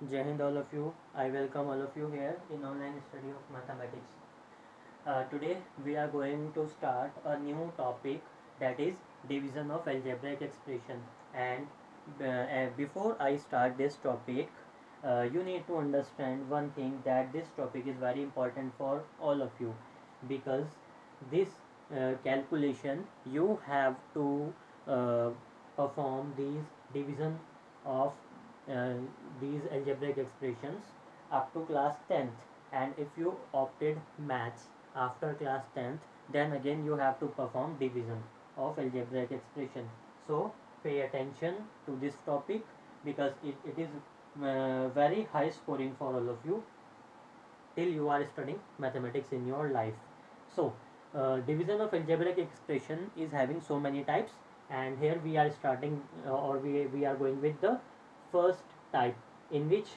Jai Hind all of you. I welcome all of you here in online study of mathematics. Today we are going to start a new topic, that is division of algebraic expression. And before I start this topic, you need to understand one thing, that this topic is very important for all of you, because this calculation you have to uh, perform these division of uh, these algebraic expressions up to class 10th, and if you opted maths after class 10th, then again you have to perform division of algebraic expression. So pay attention to this topic, because it is very high scoring for all of you till you are studying mathematics in your life. So division of algebraic expression is having so many types, and here we are starting or we are going with the first type, in which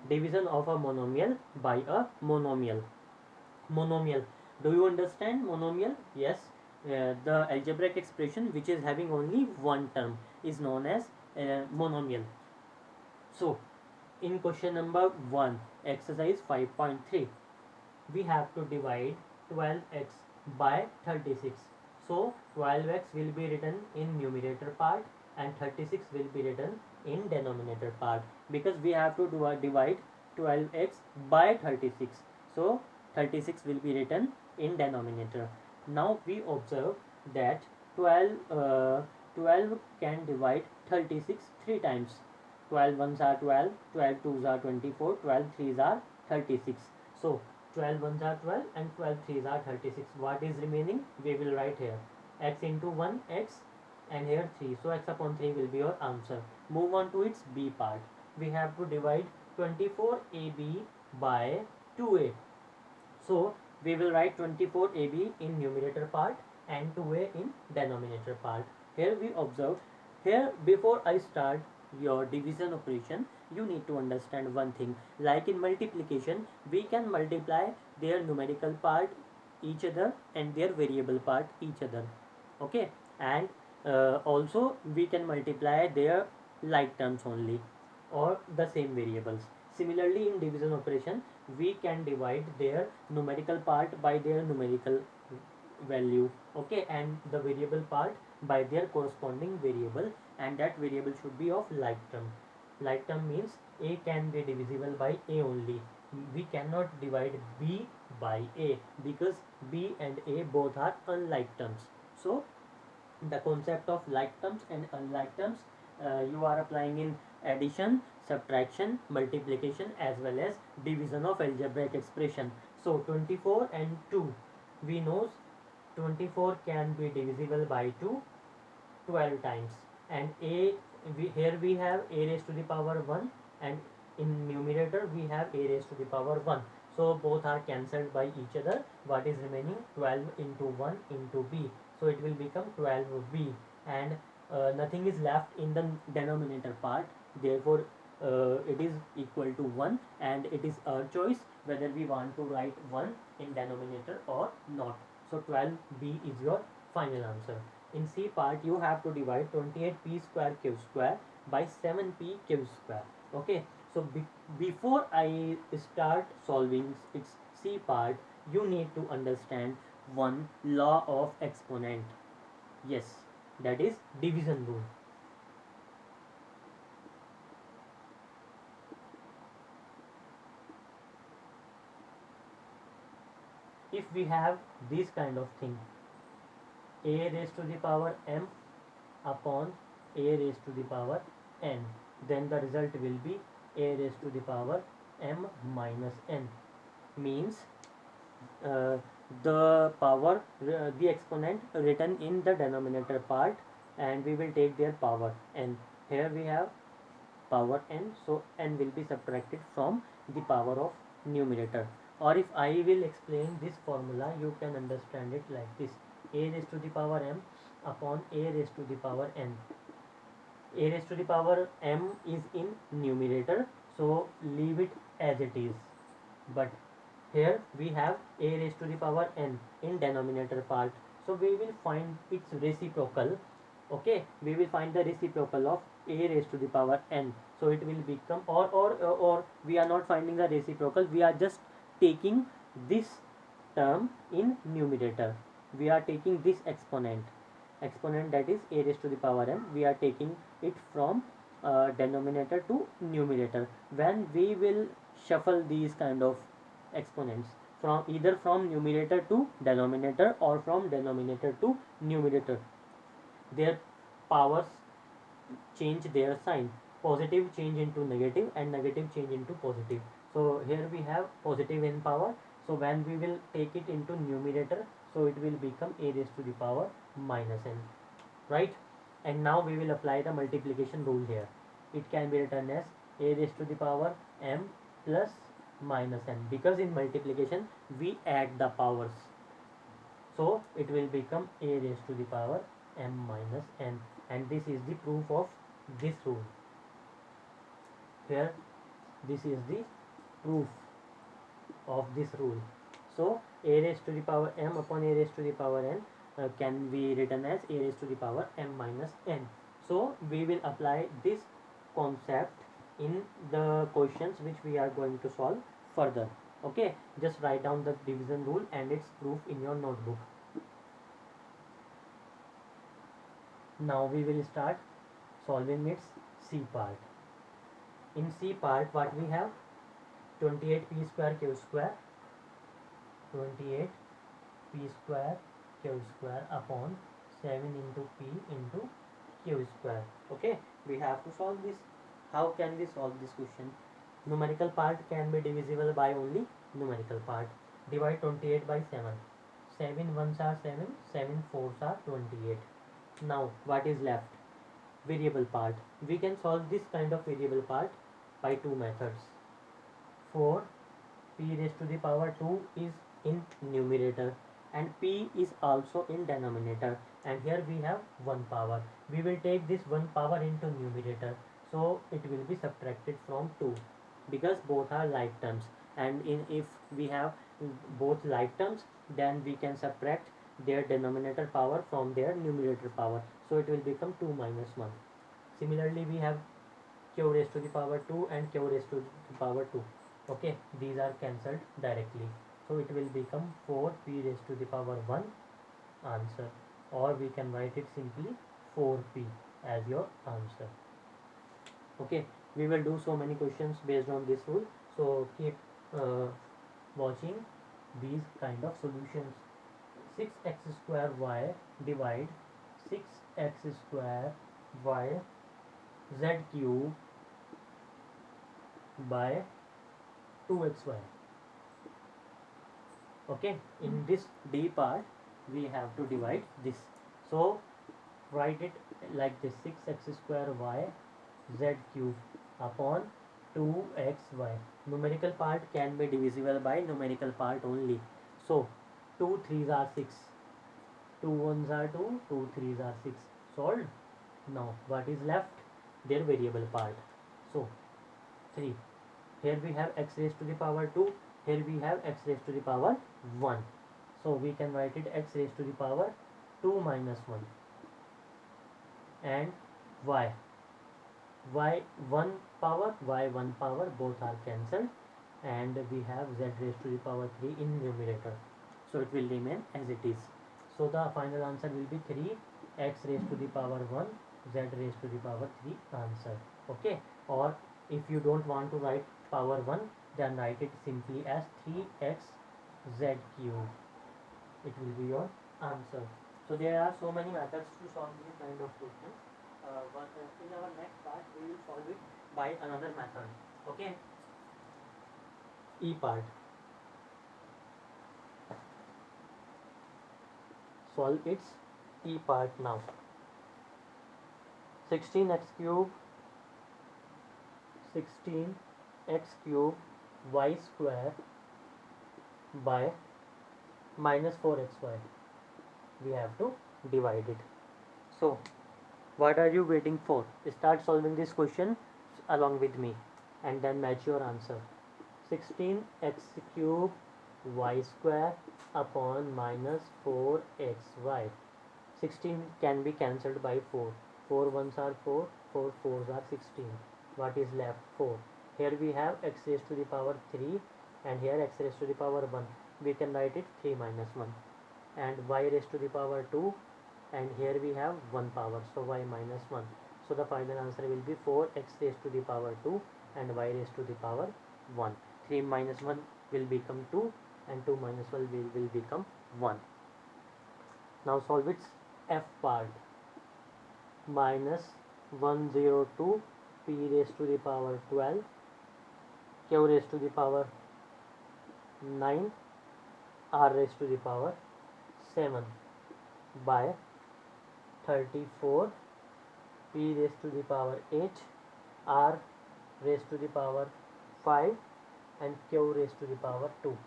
division of a monomial by a monomial. Monomial, do you understand monomial? Yes. The algebraic expression which is having only one term is known as monomial. So in question number 1, exercise 5.3, we have to divide 12x by 36. So 12x will be written in numerator part and 36 will be written in denominator part, because we have to divide 12x by 36. So 36 will be written in denominator. Now we observe that 12 can divide 36 three times. 12 ones are 12, 12 twos are 24, 12 threes are 36. So 12 ones are 12 and 12 threes are 36. What is remaining? We will write here x into 1 x, and here 3. So x upon 3 will be your answer. Move on to its b part. We have to divide 24ab by 2a. So we will write 24ab in numerator part and 2a in denominator part. Here we observe, here before I start your division operation, you need to understand one thing. Like in multiplication, we can multiply their numerical part each other and their variable part each other. Okay, and also we can multiply their like terms only, or the same variables. Similarly, in division operation, we can divide their numerical part by their numerical value, okay, and the variable part by their corresponding variable, and that variable should be of like term. Like term means a can be divisible by a only. We cannot divide b by a, because b and a both are unlike terms. So the concept of like terms and unlike terms you are applying in addition, subtraction, multiplication, as well as division of algebraic expression. So 24 and 2, we know 24 can be divisible by 2 12 times, and here we have a raised to the power 1, and in numerator we have a raised to the power 1. So both are cancelled by each other. What is remaining? 12 into 1 into b. So it will become 12b, and nothing is left in the denominator part. Therefore it is equal to 1, and it is our choice whether we want to write 1 in denominator or not. So 12b is your final answer. In C part, you have to divide 28p square cube square by 7p cube square. Okay, so before I start solving its C part, you need to understand one law of exponent. Yes, that is division rule. If we have this kind of thing, a raised to the power m upon a raised to the power n, then the result will be a raised to the power m minus n. Means uh, the exponent written in the denominator part, and we will take their power n. Here we have power n, so n will be subtracted from the power of numerator. Or if I will explain this formula, you can understand it like this: a raised to the power m upon a raised to the power n. A raised to the power m is in numerator, so leave it as it is. But here we have a raised to the power n in denominator part, so we will find its reciprocal. Okay, we will find the reciprocal of a raised to the power n. So it will become, or we are not finding the reciprocal, we are just taking this term in numerator. We are taking this exponent that is a raised to the power m, we are taking it from denominator to numerator. When we will shuffle these kind of exponents from either from numerator to denominator or from denominator to numerator, their powers change their sign. Positive change into negative and negative change into positive. So here we have positive n power, so when we will take it into numerator, so it will become a raised to the power minus n, right? And now we will apply the multiplication rule here. It can be written as a raised to the power m plus minus n, because in multiplication we add the powers, so it will become a raised to the power m minus n. And this is the proof of this rule. Here this is the proof of this rule. So a raised to the power m upon a raised to the power n can be written as a raised to the power m minus n. So we will apply this concept in the questions which we are going to solve further. Okay, just write down the division rule and its proof in your notebook. Now we will start solving its C part. In C part, what we have? 28p square q square, 28p square q square upon 7 into p into q square. Okay, we have to solve this. How can we solve this question? Numerical part can be divisible by only numerical part. Divide 28 by 7. 7 ones are 7, 7 fours are 28. Now what is left? Variable part. We can solve this kind of variable part by two methods. For p raised to the power 2 is in numerator and p is also in denominator, and here we have 1 power. We will take this 1 power into numerator, so it will be subtracted from 2 because both are like terms, and if we have both like terms, then we can subtract their denominator power from their numerator power, so it will become 2 minus 1. Similarly, we have q raised to the power 2 and q raised to the power 2. Okay, these are cancelled directly, so it will become 4p raised to the power 1 answer, or we can write it simply 4p as your answer. Okay, we will do so many questions based on this rule, so keep watching these kind of solutions. 6x square y divide 6x square y z cube by 2xy. Okay, in this d part we have to divide this, so write it like this: 6x square y z cube upon 2xy. Numerical part can be divisible by numerical part only, so 2 3s are 6, 2 1s are 2, 2 3s are 6. Solved. Now what is left? Their variable part. So 3. Here we have x raised to the power 2, here we have x raised to the power 1, so we can write it x raised to the power 2 minus 1. And y 1 power, y 1 power, both are cancelled, and we have z raised to the power 3 in numerator, so it will remain as it is. So the final answer will be 3 x raised to the power 1 z raised to the power 3 answer. Okay, or if you don't want to write power 1, then write it simply as 3x z cube. It will be your answer. So there are so many methods to solve this kind of questions. But in our next part we will solve it by another method. Okay. E part. Solve its E part now. 16x cube y square by minus 4xy. We have to divide it. So what are you waiting for? Start solving this question along with me and then match your answer. 16x cube y square upon minus 4xy. 16 can be cancelled by 4. 4 ones are 4, 4 fours are 16. What is left? 4. Here we have x raised to the power 3 and here x raised to the power 1. We can write it 3 minus 1. And y raised to the power 2 and here we have 1 power, so y minus 1. So the final answer will be 4x raised to the power 2 and y raised to the power 1. 3 minus 1 will become 2 and 2 minus 1 will become 1. Now solve its f part. Minus 102 p raised to the power 12 q raised to the power 9 r raised to the power 7 by 34 p raised to the power 8 r raised to the power 5 and q raised to the power 2.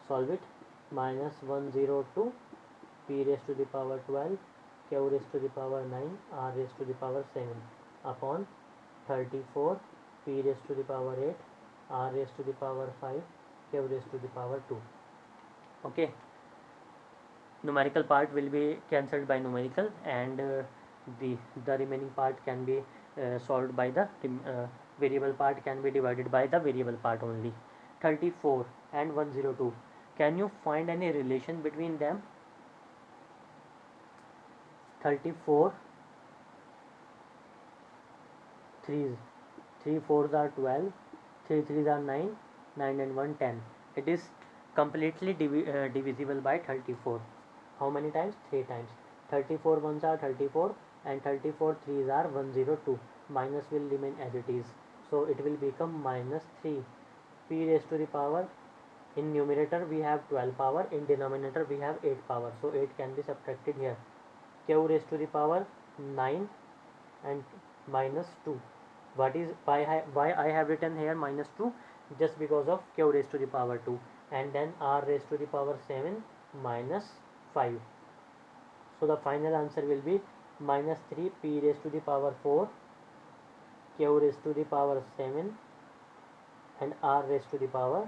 Solve it. Minus 102 p raised to the power 12 q raised to the power 9 r raised to the power 7 upon 34 p raised to the power 8 r raised to the power 5 q raised to the power 2. Okay, numerical part will be cancelled by numerical and the remaining part can be solved by the variable part can be divided by the variable part only. 34 and 102, can you find any relation between them? 34 3 4s are 12, 3 3s are 9, 9 and 1 10. It is completely divisible by 34. How many times? 3 times. 34 ones are 34 and 34 3s are 102. Minus will remain as it is, so it will become minus 3 p raised to the power. In numerator we have 12 power, in denominator we have 8 power, so 8 can be subtracted here. Q raised to the power 9 and minus 2. What is why I have written here minus 2? Just because of q raised to the power 2, and then r raised to the power 7 minus 5. So the final answer will be minus 3 p raised to the power 4 q raised to the power 7 and r raised to the power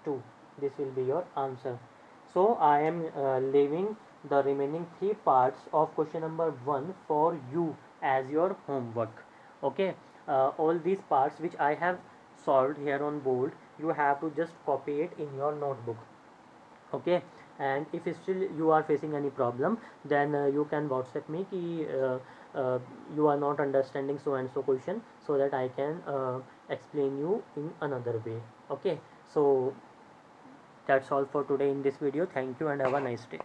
2. This will be your answer. So I am leaving the remaining 3 parts of question number 1 for you as your homework. Okay, all these parts which I have solved here on board, you have to just copy it in your notebook. Okay, and if still you are facing any problem, then you can WhatsApp me ki you are not understanding so and so question, so that I can explain you in another way. Okay, so that's all for today in this video. Thank you and have a nice day.